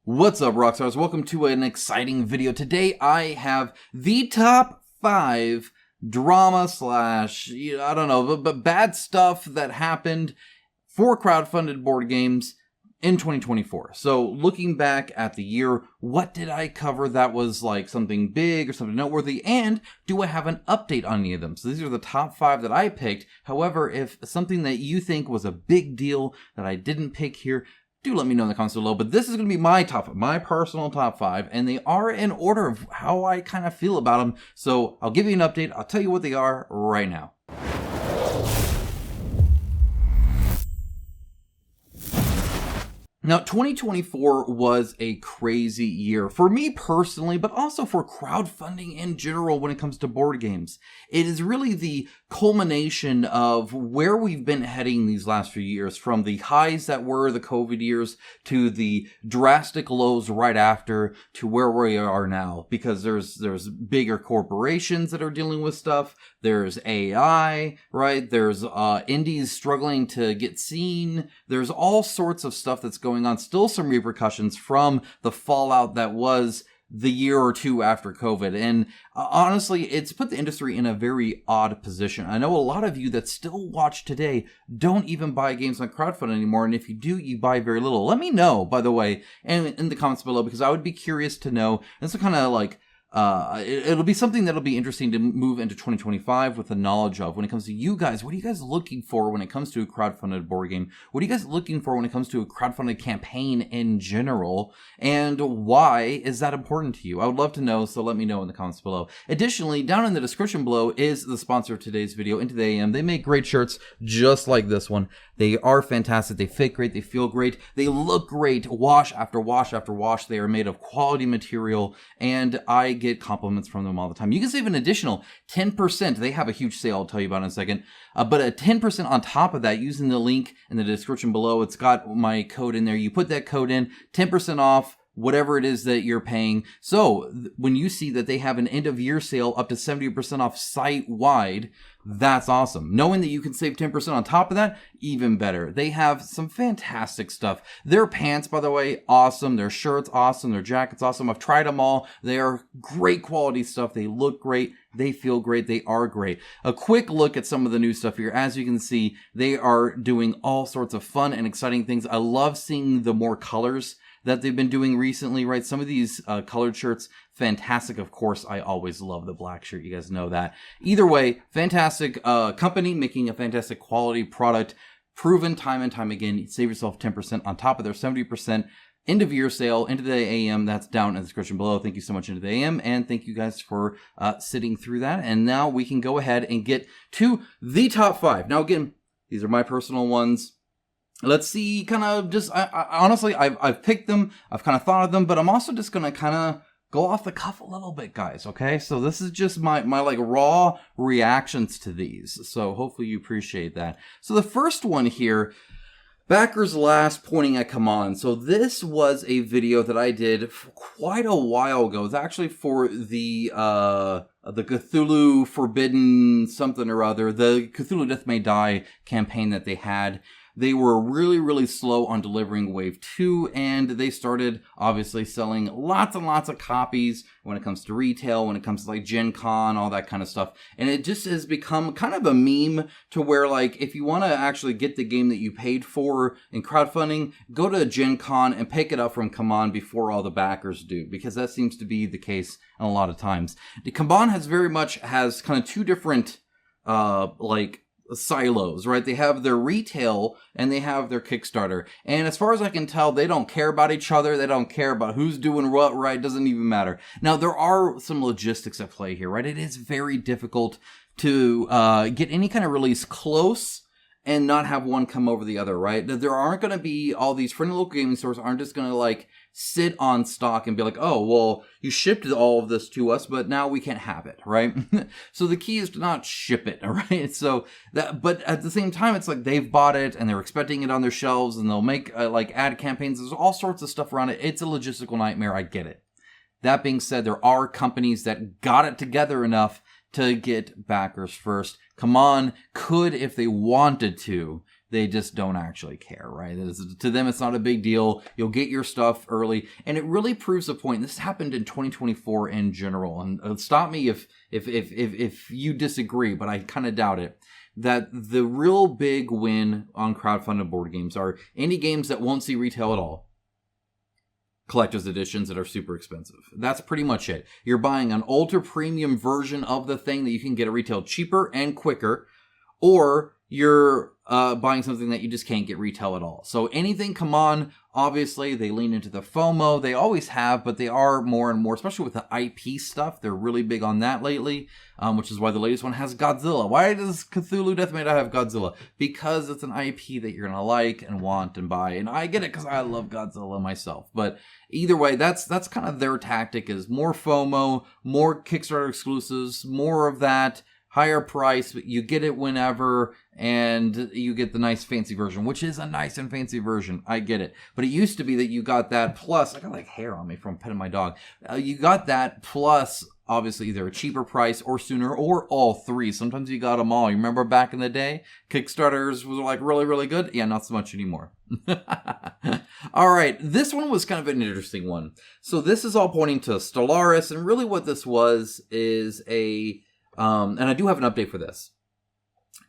What's up, Rockstars? Welcome to an exciting video. Today I have the top 5 drama slash, I don't know, but bad stuff that happened for crowdfunded board games in 2024. So looking back at the year, what did I cover that was like something big or something noteworthy? And do I have an update on any of them? So these are the top 5 that I picked. However, if something that you think was a big deal that I didn't pick here, do let me know in the comments below. But this is going to be my personal top 5, and they are in order of how I kind of feel about them. So I'll give you an update. I'll tell you what they are right now. Now, 2024 was a crazy year for me personally, but also for crowdfunding in general when it comes to board games. It is really the culmination of where we've been heading these last few years, from the highs that were the COVID years to the drastic lows right after to where we are now, because there's bigger corporations that are dealing with stuff. There's AI, right? There's indies struggling to get seen. There's all sorts of stuff that's going on. Still some repercussions from the fallout that was the year or two after COVID. And honestly, it's put the industry in a very odd position. I know a lot of you that still watch today don't even buy games on crowdfunding anymore. And if you do, you buy very little. Let me know, by the way, and in the comments below, because I would be curious to know. This is kind of like it'll be something that'll be interesting to move into 2025 with the knowledge of when it comes to you guys. What are you guys looking for when it comes to a crowdfunded board game? What are you guys looking for when it comes to a crowdfunded campaign in general? And why is that important to you? I would love to know, so let me know in the comments below. Additionally, down in the description below is the sponsor of today's video, Into the AM. They make great shirts just like this one. They are fantastic. They fit great. They feel great. They look great. Wash after wash after wash. They are made of quality material, and I get compliments from them all the time. You can save an additional 10%. They have a huge sale I'll tell you about in a second. But a 10% on top of that using the link in the description below. It's got my code in there. You put that code in, 10% off whatever it is that you're paying. So when you see that they have an end of year sale up to 70% off site wide, that's awesome. Knowing that you can save 10% on top of that, even better. They have some fantastic stuff. Their pants, by the way, awesome. Their shirts, awesome. Their jackets, awesome. I've tried them all. They are great quality stuff. They look great. They feel great. They are great. A quick look at some of the new stuff here. As you can see, they are doing all sorts of fun and exciting things. I love seeing the more colors that they've been doing recently, right? Some of these colored shirts, fantastic. Of course, I always love the black shirt. You guys know that. Either way, fantastic company making a fantastic quality product, proven time and time again. Save yourself 10% on top of their 70% end of year sale. Into the AM, that's down in the description below. Thank you so much, Into the AM, and thank you guys for sitting through that. And now we can go ahead and get to the top 5. Now again, these are my personal ones. Let's see, kind of just, honestly, I've picked them, I've kind of thought of them, but I'm also just going to kind of go off the cuff a little bit, guys, okay? So this is just my like raw reactions to these, so hopefully you appreciate that. So the first one here, Backers Last Pointing at CMON. So this was a video that I did quite a while ago. It's actually for the Cthulhu Forbidden something or other, the Cthulhu Death May Die campaign that they had. They were really, really slow on delivering Wave 2, and they started, obviously, selling lots and lots of copies when it comes to retail, when it comes to, like, Gen Con, all that kind of stuff. And it just has become kind of a meme to where, like, if you want to actually get the game that you paid for in crowdfunding, go to Gen Con and pick it up from CMON before all the backers do, because that seems to be the case a lot of times. The CMON has kind of two different, silos, right? They have their retail and they have their Kickstarter. And as far as I can tell, they don't care about each other. They don't care about who's doing what, right? Doesn't even matter. Now, there are some logistics at play here, right? It is very difficult to get any kind of release close and not have one come over the other, right? There aren't going to be all these friendly local gaming stores aren't just going to like sit on stock and be like, oh, well, you shipped all of this to us, but now we can't have it, right? So the key is to not ship it, all right? So that, but at the same time, it's like they've bought it and they're expecting it on their shelves and they'll make like ad campaigns. There's all sorts of stuff around it. It's a logistical nightmare. I get it. That being said, there are companies that got it together enough to get backers first. CMON could, if they wanted to, they just don't actually care, right? To them, it's not a big deal. You'll get your stuff early. And it really proves a point. This happened in 2024 in general. And stop me if you disagree, but I kind of doubt it. That the real big win on crowdfunded board games are indie games that won't see retail at all. Collector's editions that are super expensive. That's pretty much it. You're buying an ultra premium version of the thing that you can get at retail cheaper and quicker, or you're buying something that you just can't get retail at all. So anything, come on, obviously they lean into the FOMO. They always have, but they are more and more, especially with the IP stuff. They're really big on that lately, which is why the latest one has Godzilla. Why does Cthulhu Death May Die have Godzilla? Because it's an IP that you're going to like and want and buy. And I get it because I love Godzilla myself. But either way, that's kind of their tactic, is more FOMO, more Kickstarter exclusives, more of that. Higher price, but you get it whenever, and you get the nice fancy version, which is a nice and fancy version. I get it. But it used to be that you got that plus, I got like hair on me from petting my dog. You got that plus, obviously, either a cheaper price or sooner, or all three. Sometimes you got them all. You remember back in the day? Kickstarters was like really, really good? Yeah, not so much anymore. All right, this one was kind of an interesting one. So this is all pointing to Stellaris, and really what this was is and I do have an update for this.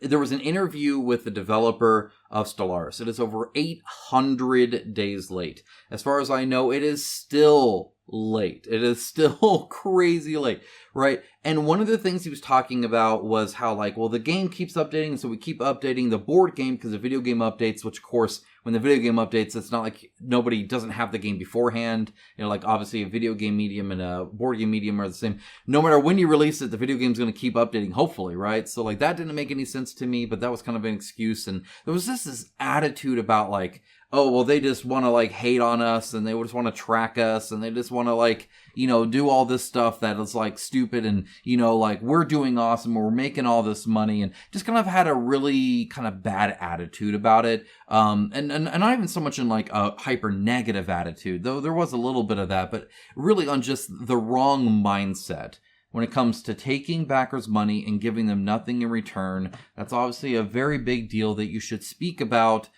There was an interview with the developer of Stellaris. It is over 800 days late. As far as I know, it is still late. It is still crazy late, right? And one of the things he was talking about was how, like, well, the game keeps updating, so we keep updating the board game because the video game updates, which, of course, when the video game updates, it's not like nobody doesn't have the game beforehand. You know, like, obviously, a video game medium and a board game medium are the same. No matter when you release it, the video game's going to keep updating, hopefully, right? So, like, that didn't make any sense to me, but that was kind of an excuse. And there was just this attitude about, like, oh, well, they just want to, like, hate on us, and they just want to track us, and they just want to, like, you know, do all this stuff that is, like, stupid, and, you know, like, we're doing awesome, we're making all this money, and just kind of had a really kind of bad attitude about it, and not even so much in, like, a hyper-negative attitude, though there was a little bit of that, but really on just the wrong mindset. When it comes to taking backers' money and giving them nothing in return, that's obviously a very big deal that you should speak about,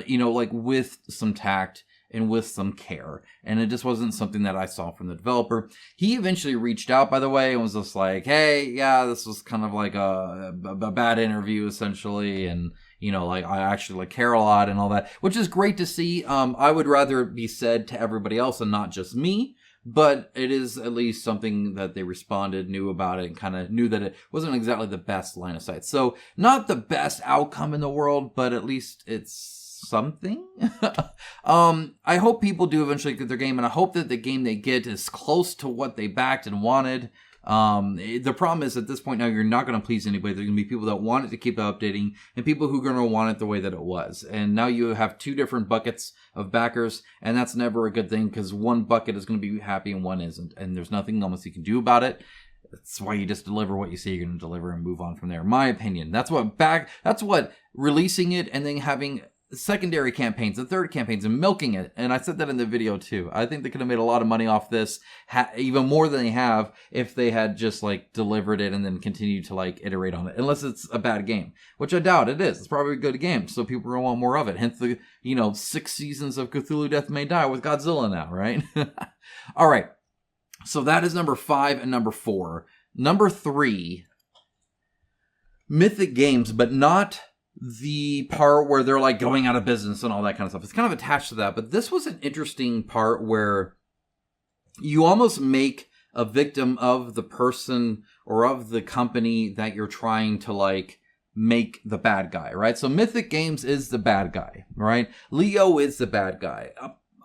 you know, like with some tact and with some care. And it just wasn't something that I saw from the developer. He eventually reached out, by the way, and was just like, hey, yeah, this was kind of like a bad interview, essentially. And, you know, like, I actually like care a lot and all that, which is great to see. I would rather it be said to everybody else and not just me. But it is at least something that they responded, knew about it, and kind of knew that it wasn't exactly the best line of sight. So not the best outcome in the world, but at least it's something. I hope people do eventually get their game, and I hope that the game they get is close to what they backed and wanted. The problem is at this point now you're not going to please anybody. There's going to be people that want it to keep updating and people who are going to want it the way that it was. And now you have two different buckets of backers, and that's never a good thing because one bucket is going to be happy and one isn't. And there's nothing almost you can do about it. That's why you just deliver what you say you're going to deliver and move on from there. My opinion. That's what releasing it and then having secondary campaigns and third campaigns and milking it. And I said that in the video too. I think they could have made a lot of money off this, even more than they have, if they had just like delivered it and then continued to like iterate on it. Unless it's a bad game, which I doubt it is. It's probably a good game, so people are gonna want more of it. Hence the 6 seasons of Cthulhu Death May Die with Godzilla now, right? All right. So that is number 5 and number 4. Number 3, Mythic Games, but not the part where they're like going out of business and all that kind of stuff. It's kind of attached to that, but this was an interesting part where you almost make a victim of the person or of the company that you're trying to like make the bad guy, right? So Mythic Games is the bad guy, right? Leo is the bad guy.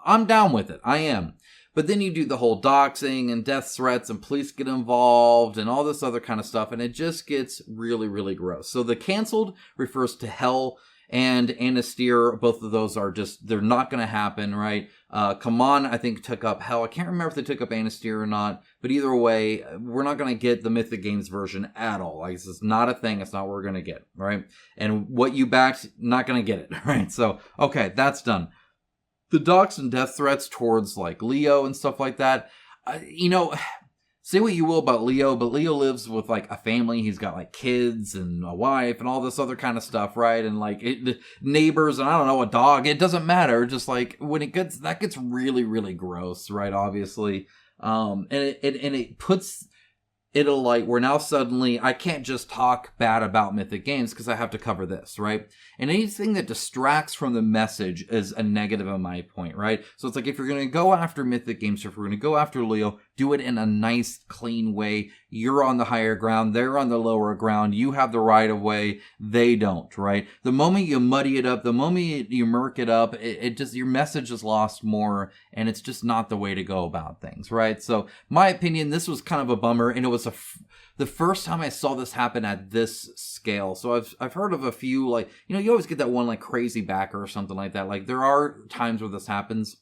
I'm down with it. I am. But then you do the whole doxing and death threats and police get involved and all this other kind of stuff. And it just gets really, really gross. So the canceled refers to Hell and Anastyr. Both of those are just, they're not going to happen, right? Kaman, I think, took up Hell. I can't remember if they took up Anastyr or not. But either way, we're not going to get the Mythic Games version at all. Like, this is not a thing. It's not what we're going to get, right? And what you backed, not going to get it, right? So, okay, that's done. The dox and death threats towards like Leo and stuff like that, say what you will about Leo, but Leo lives with like a family. He's got like kids and a wife and all this other kind of stuff, right? And like neighbors and I don't know, a dog. It doesn't matter. Just like when that gets really, really gross, right? Obviously, and it puts it a light where now suddenly I can't just talk bad about Mythic Games because I have to cover this, right? And anything that distracts from the message is a negative on my point, right? So it's like if you're going to go after Mythic Games, or if we're going to go after Leo, do it in a nice, clean way. You're on the higher ground. They're on the lower ground. You have the right of way. They don't, right? The moment you muddy it up, the moment you murk it up, it just, your message is lost more, and it's just not the way to go about things, right? So my opinion, this was kind of a bummer, and it was the first time I saw this happen at this scale. So I've heard of a few, like, you know, you always get that one like crazy backer or something like that. Like there are times where this happens.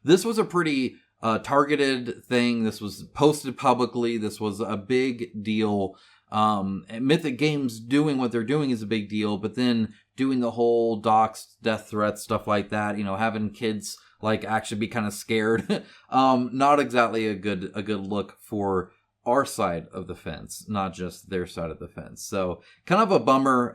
This was a pretty targeted thing. This was posted publicly. This was a big deal. Mythic Games doing what they're doing is a big deal, but then doing the whole dox, death threats, stuff like that, you know, having kids like actually be kind of scared. Not exactly a good look for our side of the fence, not just their side of the fence. So kind of a bummer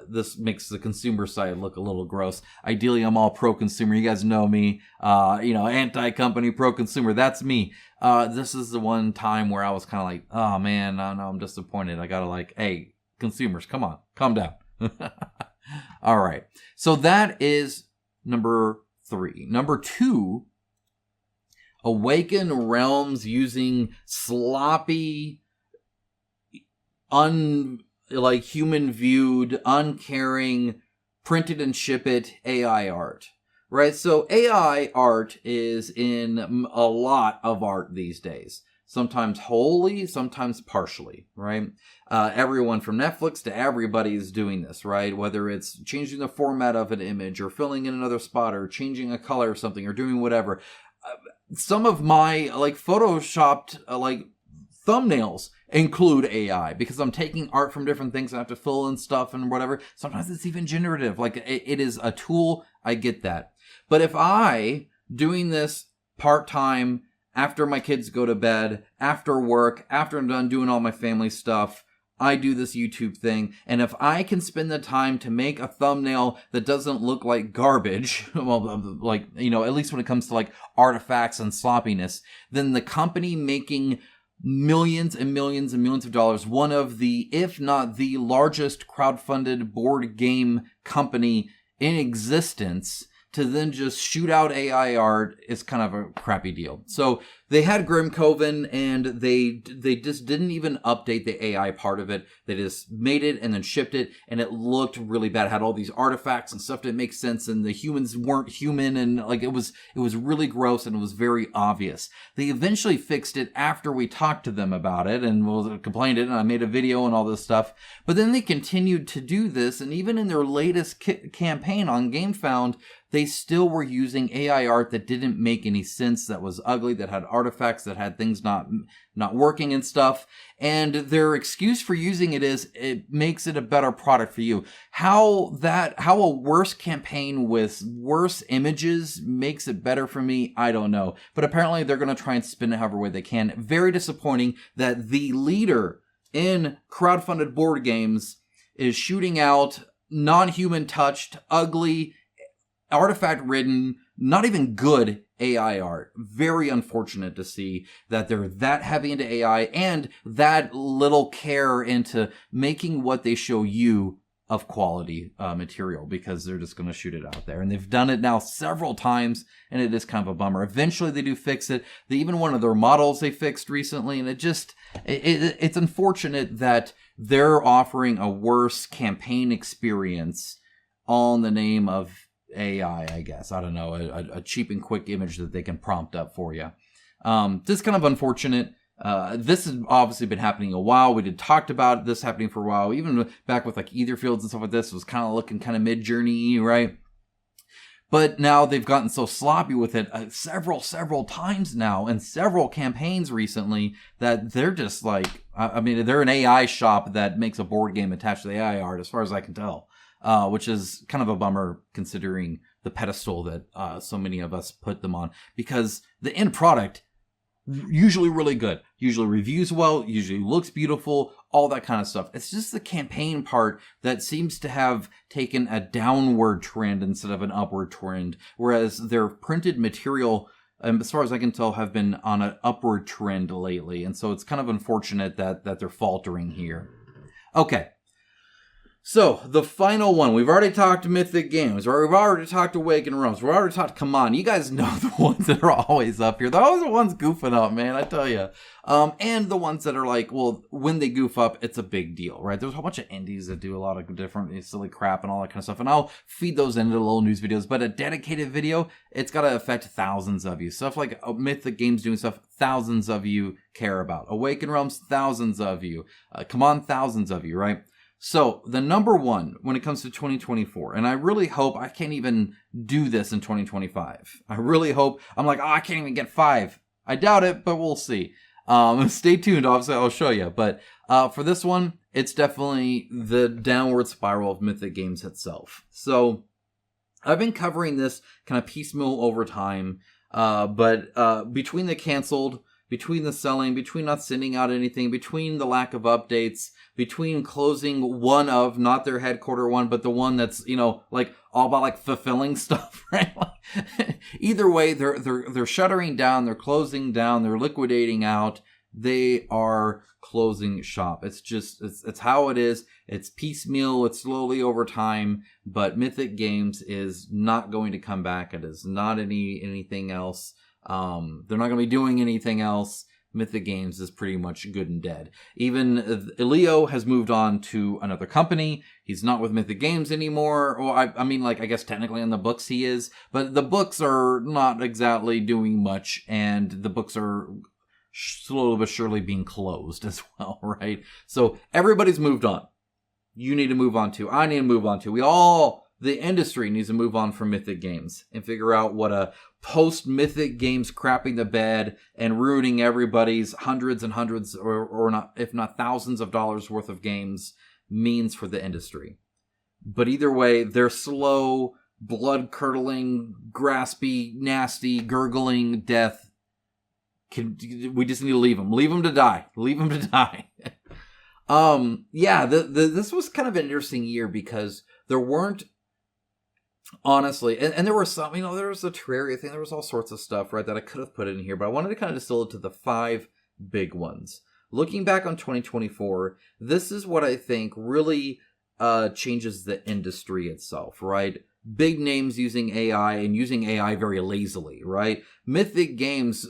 this makes the consumer side look a little gross. Ideally, I'm all pro-consumer. You guys know me, anti-company, pro-consumer. That's me. This is the one time where I was kind of like, oh man, no, I'm disappointed. I gotta like, hey, consumers, come on, calm down. All right. So that is number 3. Number 2, Awaken Realms using sloppy, human viewed, uncaring, printed and ship it AI art. Right? So AI art is in a lot of art these days. Sometimes wholly, sometimes partially, right? Everyone from Netflix to everybody is doing this, right? Whether it's changing the format of an image or filling in another spot or changing a color or something or doing whatever. Some of my photoshopped thumbnails include AI because I'm taking art from different things. I have to fill in stuff and whatever. Sometimes it's even generative. It is a tool. I get that. But if I doing this part-time after my kids go to bed, after work, after I'm done doing all my family stuff, I do this YouTube thing, and if I can spend the time to make a thumbnail that doesn't look like garbage, well, at least when it comes to artifacts and sloppiness, then the company making millions and millions and millions of dollars, one of the, if not the largest crowdfunded board game company in existence, to then just shoot out AI art is kind of a crappy deal. So they had Grim Coven, and they just didn't even update the AI part of it. They just made it and then shipped it, and it looked really bad. It had all these artifacts and stuff that make sense, and the humans weren't human, and it was really gross, and it was very obvious. They eventually fixed it after we talked to them about it, and complained it, and I made a video and all this stuff. But then they continued to do this, and even in their latest campaign on GameFound, they still were using AI art that didn't make any sense, that was ugly, that had artifacts, that had things not working and stuff. And their excuse for using it is it makes it a better product for you. How a worse campaign with worse images makes it better for me, I don't know. But apparently they're going to try and spin it however way they can. Very disappointing that the leader in crowdfunded board games is shooting out non-human touched, ugly, artifact ridden, not even good AI art. Very unfortunate to see that they're that heavy into AI and that little care into making what they show you of quality material, because they're just going to shoot it out there. And they've done it now several times, and it is kind of a bummer. Eventually they do fix it. Even one of their models they fixed recently, and it's unfortunate that they're offering a worse campaign experience all in the name of AI, I guess. I don't know, a cheap and quick image that they can prompt up for you. This is kind of unfortunate. This has obviously been happening a while. We talked about this happening for a while. Even back with Etherfields and stuff like this, it was kind of looking kind of Mid-Journey-y, right? But now they've gotten so sloppy with it several times now, and several campaigns recently, that they're just they're an AI shop that makes a board game attached to the AI art, as far as I can tell. Which is kind of a bummer considering the pedestal that so many of us put them on, because the end product usually really good, usually reviews well, usually looks beautiful, all that kind of stuff. It's just the campaign part that seems to have taken a downward trend instead of an upward trend, whereas their printed material, as far as I can tell, have been on an upward trend lately. And so it's kind of unfortunate that they're faltering here. Okay. So, the final one. We've already talked Mythic Games. We've already talked Awakened Realms. We've already talked, come on, you guys know the ones that are always up here. They're always the ones goofing up, man, I tell you. And the ones that are like, well, when they goof up, it's a big deal, right? There's a whole bunch of indies that do a lot of different silly crap and all that kind of stuff. And I'll feed those into little news videos. But a dedicated video, it's got to affect thousands of you. Stuff like Mythic Games doing stuff thousands of you care about. Awakened Realms, thousands of you. Come on, thousands of you, right? So, the number one when it comes to 2024, and I really hope I can't even do this in 2025. I really hope, I'm like, I can't even get 5. I doubt it, but we'll see. Stay tuned, obviously, I'll show you. But for this one, it's definitely the downward spiral of Mythic Games itself. So, I've been covering this kind of piecemeal over time, but between the canceled, between the selling, between not sending out anything, between the lack of updates, between closing one of, not their headquarter one, but the one that's, like all about like fulfilling stuff, right? Either way, they're shuttering down, they're closing down, they're liquidating out. They are closing shop. It's just, it's how it is. It's piecemeal. It's slowly over time, but Mythic Games is not going to come back. It is not anything else. They're not going to be doing anything else. Mythic Games is pretty much good and dead. Even Leo has moved on to another company. He's not with Mythic Games anymore. Well, I mean, like, I guess technically in the books he is, but the books are not exactly doing much, and the books are slowly but surely being closed as well, right? So everybody's moved on. You need to move on too. I need to move on too. The industry needs to move on from Mythic Games and figure out what a post-Mythic Games crapping the bed and ruining everybody's hundreds and hundreds, or not, if not thousands of dollars worth of games means for the industry. But either way, their slow, blood-curdling, graspy, nasty, gurgling death, we just need to leave them. Leave them to die. Leave them to die. This was kind of an interesting year because there weren't, honestly, and there were some, there was the Terraria thing, there was all sorts of stuff, right, that I could have put in here, but I wanted to kind of distill it to the 5 big ones. Looking back on 2024, this is what I think really changes the industry itself, right? Big names using AI and using AI very lazily, right? Mythic Games,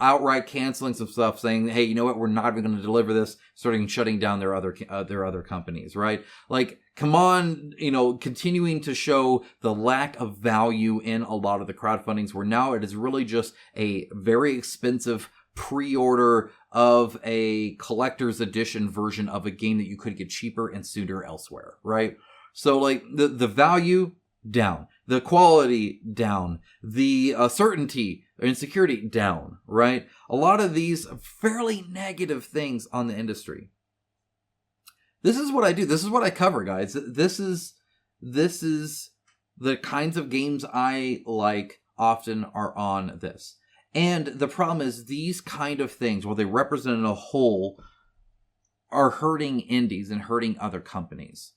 outright canceling some stuff, saying, hey, you know what, we're not even going to deliver this, shutting down their other companies, right? Like, come on, continuing to show the lack of value in a lot of the crowdfundings, where now it is really just a very expensive pre-order of a collector's edition version of a game that you could get cheaper and sooner elsewhere, right? So, like, the value, down. The quality, down. The certainty and security, down, right? A lot of these fairly negative things on the industry. This is what I do. This is what I cover, guys. This is the kinds of games I like often are on this. And the problem is these kind of things, while they represent a whole, are hurting indies and hurting other companies.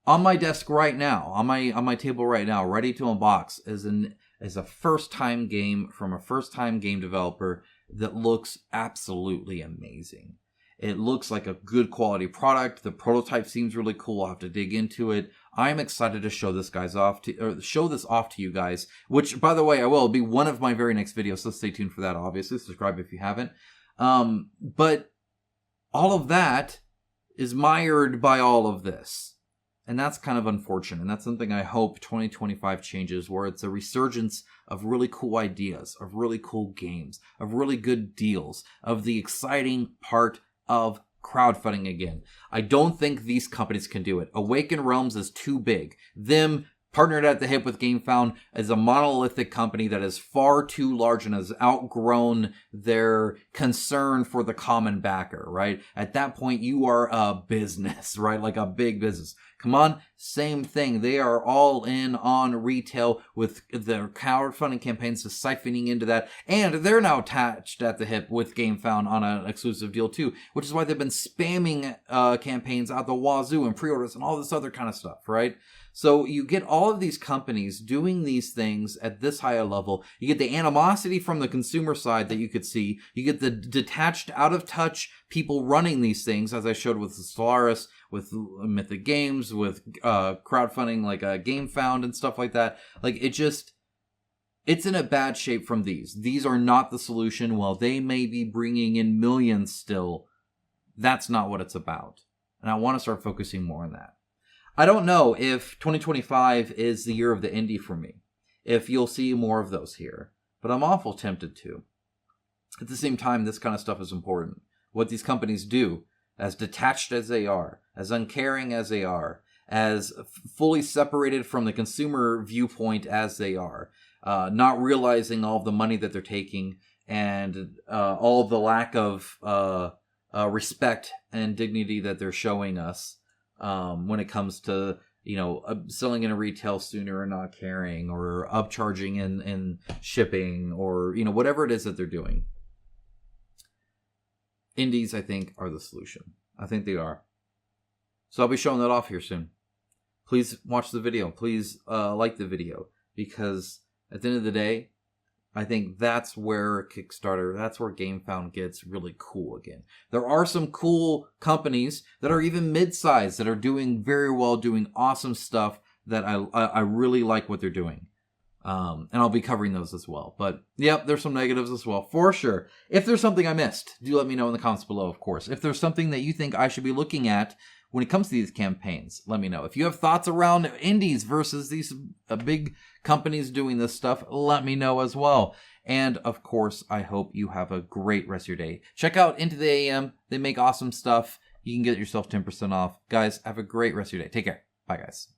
On my desk right now, on my table right now, ready to unbox, is a first-time game from a first-time game developer that looks absolutely amazing. It looks like a good quality product. The prototype seems really cool. I'll have to dig into it. I'm excited to show this off to you guys, which, by the way, I will. It'll be one of my very next videos, so stay tuned for that, obviously. Subscribe if you haven't. But all of that is mired by all of this. And that's kind of unfortunate. And that's something I hope 2025 changes, where it's a resurgence of really cool ideas, of really cool games, of really good deals, of the exciting part of crowdfunding again. I don't think these companies can do it. Awakened Realms is too big. Them partnered at the hip with GameFound as a monolithic company that is far too large and has outgrown their concern for the common backer, right? At that point, you are a business, right? Like a big business. Come On, same thing. They are all in on retail with their crowdfunding campaigns, just siphoning into that. And they're now attached at the hip with GameFound on an exclusive deal too, which is why they've been spamming campaigns out the wazoo and pre-orders and all this other kind of stuff, right? So you get all of these companies doing these things at this higher level. You get the animosity from the consumer side that you could see. You get the detached, out of touch people running these things, as I showed with Stellaris, with Mythic Games, with crowdfunding like GameFound and stuff like that. Like, it's in a bad shape from these. These are not the solution. While they may be bringing in millions still, that's not what it's about. And I want to start focusing more on that. I don't know if 2025 is the year of the indie for me, if you'll see more of those here, but I'm awful tempted to. At the same time, this kind of stuff is important. What these companies do, as detached as they are, as uncaring as they are, as fully separated from the consumer viewpoint as they are, not realizing all of the money that they're taking and all of the lack of respect and dignity that they're showing us. When it comes to, selling in a retail sooner and not caring, or upcharging in shipping, or, whatever it is that they're doing. Indies, I think, are the solution. I think they are. So I'll be showing that off here soon. Please watch the video. Please like the video. Because at the end of the day, I think that's where Kickstarter, that's where GameFound gets really cool again. There are some cool companies that are even mid-sized that are doing very well, doing awesome stuff that I really like what they're doing. And I'll be covering those as well. But, yep, there's some negatives as well, for sure. If there's something I missed, do let me know in the comments below, of course. If there's something that you think I should be looking at when it comes to these campaigns, let me know. If you have thoughts around indies versus these big companies doing this stuff, let me know as well. And, of course, I hope you have a great rest of your day. Check out Into the AM. They make awesome stuff. You can get yourself 10% off. Guys, have a great rest of your day. Take care. Bye, guys.